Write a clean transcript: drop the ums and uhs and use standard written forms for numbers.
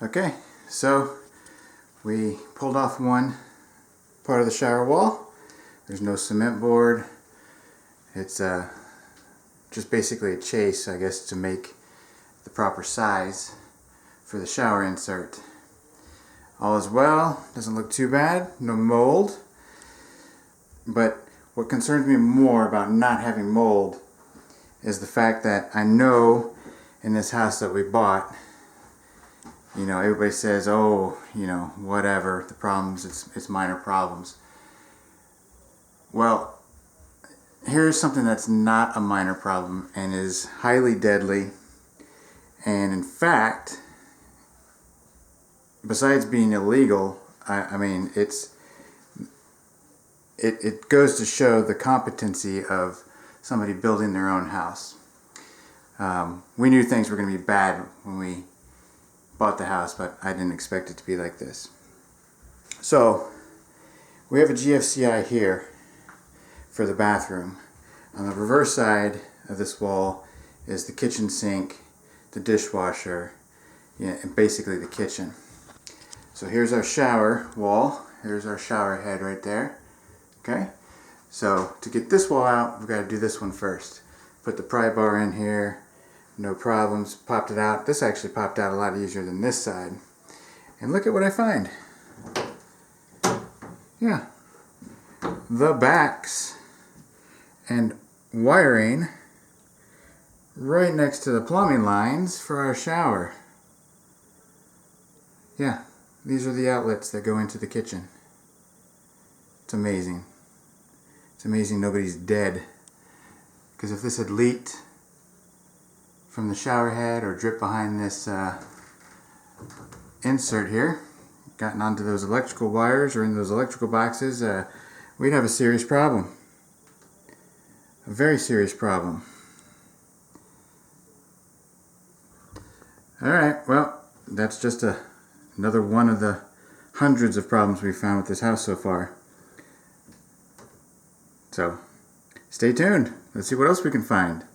Okay, so we pulled off one part of the shower wall. There's no cement board. It's just basically a chase, I guess, to make the proper size for the shower insert. All is well, doesn't look too bad, no mold. But what concerns me more about not having mold is the fact that I know in this house that we bought, you know, everybody says, oh, you know, whatever, the problems, it's minor problems. Well, here's something that's not a minor problem and is highly deadly. And in fact, besides being illegal, I mean, it goes to show the competency of somebody building their own house. We knew things were going to be bad when we bought the house, but I didn't expect it to be like this. So, we have a GFCI here for the bathroom. On the reverse side of this wall is the kitchen sink, the dishwasher, and basically the kitchen. So here's our shower wall. Here's our shower head right there. Okay? So to get this wall out, we've got to do this one first. Put the pry bar in here. No problems. Popped it out. This actually popped out a lot easier than this side. And look at what I find. Yeah. The backs and wiring right next to the plumbing lines for our shower. Yeah, these are the outlets that go into the kitchen. It's amazing. It's amazing nobody's dead. Because if this had leaked from the shower head or dripped behind this insert here, gotten onto those electrical wires or in those electrical boxes, we'd have a serious problem. A very serious problem. Alright, well, that's just another one of the hundreds of problems we've found with this house so far. So, stay tuned. Let's see what else we can find.